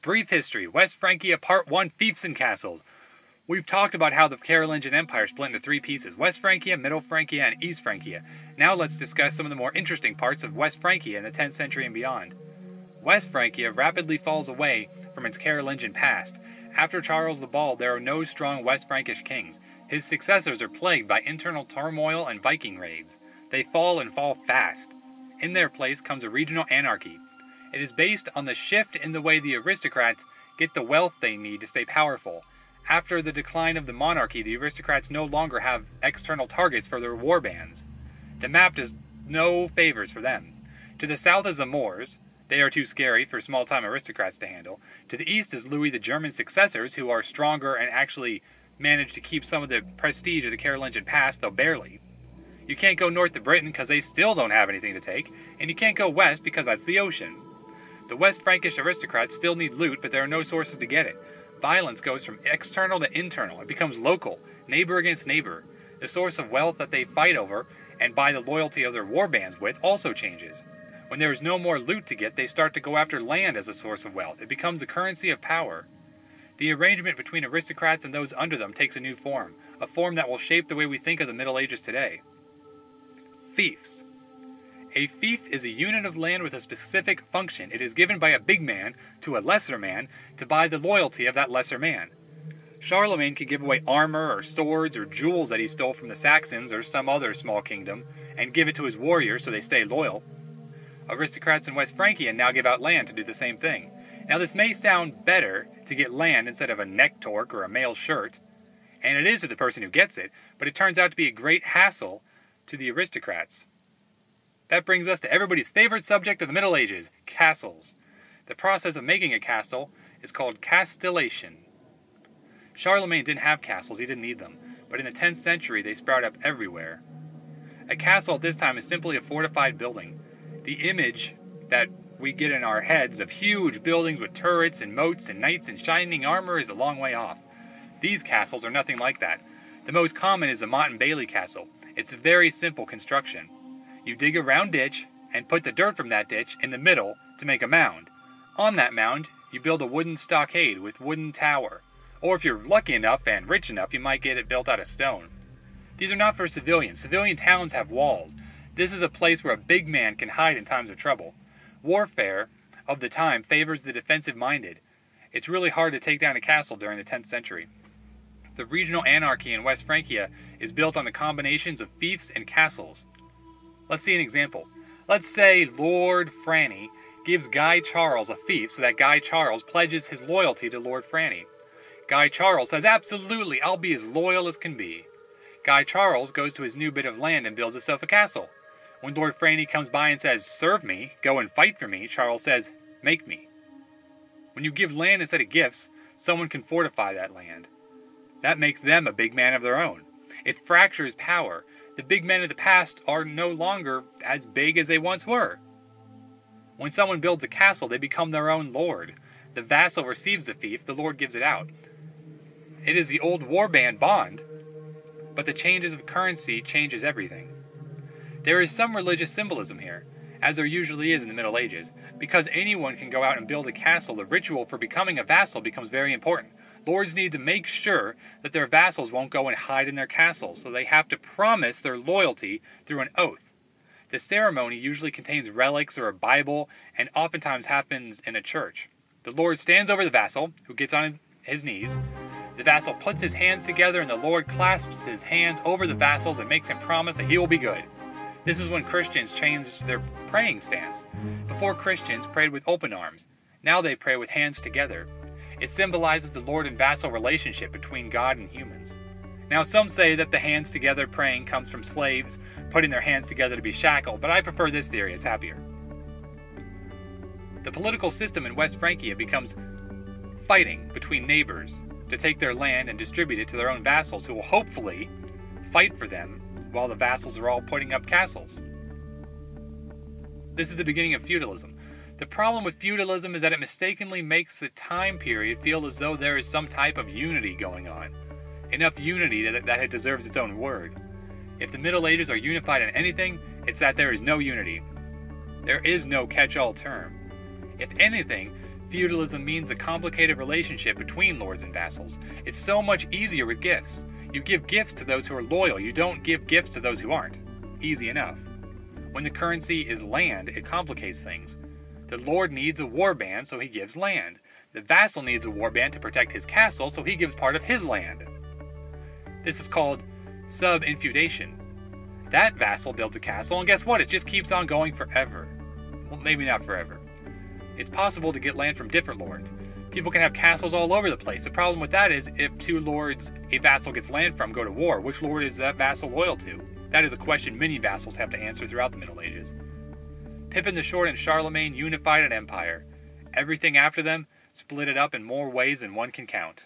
Brief History, West Francia Part 1, Fiefs and Castles. We've talked about how the Carolingian Empire split into three pieces, West Francia, Middle Francia, and East Francia. Now let's discuss some of the more interesting parts of West Francia in the 10th century and beyond. West Francia rapidly falls away from its Carolingian past. After Charles the Bald, there are no strong West Frankish kings. His successors are plagued by internal turmoil and Viking raids. They fall and fall fast. In their place comes a regional anarchy. It is based on the shift in the way the aristocrats get the wealth they need to stay powerful. After the decline of the monarchy, the aristocrats no longer have external targets for their war bands. The map does no favors for them. To the south is the Moors. They are too scary for small-time aristocrats to handle. To the east is Louis the German's successors, who are stronger and actually manage to keep some of the prestige of the Carolingian past, though barely. You can't go north to Britain because they still don't have anything to take, and you can't go west because that's the ocean. The West Frankish aristocrats still need loot, but there are no sources to get it. Violence goes from external to internal. It becomes local, neighbor against neighbor. The source of wealth that they fight over and buy the loyalty of their war bands with also changes. When there is no more loot to get, they start to go after land as a source of wealth. It becomes a currency of power. The arrangement between aristocrats and those under them takes a new form, a form that will shape the way we think of the Middle Ages today. Fiefs. A fief is a unit of land with a specific function. It is given by a big man to a lesser man to buy the loyalty of that lesser man. Charlemagne could give away armor or swords or jewels that he stole from the Saxons or some other small kingdom and give it to his warriors so they stay loyal. Aristocrats in West Francia now give out land to do the same thing. Now this may sound better to get land instead of a neck torque or a mail shirt, and it is to the person who gets it, but it turns out to be a great hassle to the aristocrats. That brings us to everybody's favorite subject of the Middle Ages, castles. The process of making a castle is called castellation. Charlemagne didn't have castles, he didn't need them, but in the 10th century they sprout up everywhere. A castle at this time is simply a fortified building. The image that we get in our heads of huge buildings with turrets and moats and knights and shining armor is a long way off. These castles are nothing like that. The most common is the Motte castle. It's a very simple construction. You dig a round ditch and put the dirt from that ditch in the middle to make a mound. On that mound, you build a wooden stockade with wooden tower. Or if you're lucky enough and rich enough, you might get it built out of stone. These are not for civilians. Civilian towns have walls. This is a place where a big man can hide in times of trouble. Warfare of the time favors the defensive-minded. It's really hard to take down a castle during the 10th century. The regional anarchy in West Francia is built on the combinations of fiefs and castles. Let's see an example. Let's say Lord Franny gives Guy Charles a fief so that Guy Charles pledges his loyalty to Lord Franny. Guy Charles says, absolutely, I'll be as loyal as can be. Guy Charles goes to his new bit of land and builds himself a castle. When Lord Franny comes by and says, serve me, go and fight for me, Charles says, make me. When you give land instead of gifts, someone can fortify that land. That makes them a big man of their own. It fractures power. The big men of the past are no longer as big as they once were. When someone builds a castle, they become their own lord. The vassal receives the fief, the lord gives it out. It is the old warband bond, but the changes of currency changes everything. There is some religious symbolism here, as there usually is in the Middle Ages. Because anyone can go out and build a castle, the ritual for becoming a vassal becomes very important. Lords need to make sure that their vassals won't go and hide in their castles, so they have to promise their loyalty through an oath. The ceremony usually contains relics or a Bible, and oftentimes happens in a church. The lord stands over the vassal, who gets on his knees. The vassal puts his hands together, and the lord clasps his hands over the vassals and makes him promise that he will be good. This is when Christians changed their praying stance. Before, Christians prayed with open arms. Now they pray with hands together. It symbolizes the lord and vassal relationship between God and humans. Now some say that the hands together praying comes from slaves putting their hands together to be shackled, but I prefer this theory, it's happier. The political system in West Francia becomes fighting between neighbors to take their land and distribute it to their own vassals who will hopefully fight for them while the vassals are all putting up castles. This is the beginning of feudalism. The problem with feudalism is that it mistakenly makes the time period feel as though there is some type of unity going on. Enough unity that it deserves its own word. If the Middle Ages are unified in anything, it's that there is no unity. There is no catch-all term. If anything, Feudalism means the complicated relationship between lords and vassals. It's so much easier with gifts. You give gifts to those who are loyal. You don't give gifts to those who aren't. Easy enough. When the currency is land, it complicates things. The lord needs a warband, so he gives land. The vassal needs a warband to protect his castle, so he gives part of his land. This is called sub-infeudation. That vassal builds a castle, and guess what? It just keeps on going forever. Well, maybe not forever. It's possible to get land from different lords. People can have castles all over the place. The problem with that is, if two lords a vassal gets land from go to war, which lord is that vassal loyal to? That is a question many vassals have to answer throughout the Middle Ages. Pippin the Short and Charlemagne unified an empire. Everything after them split it up in more ways than one can count.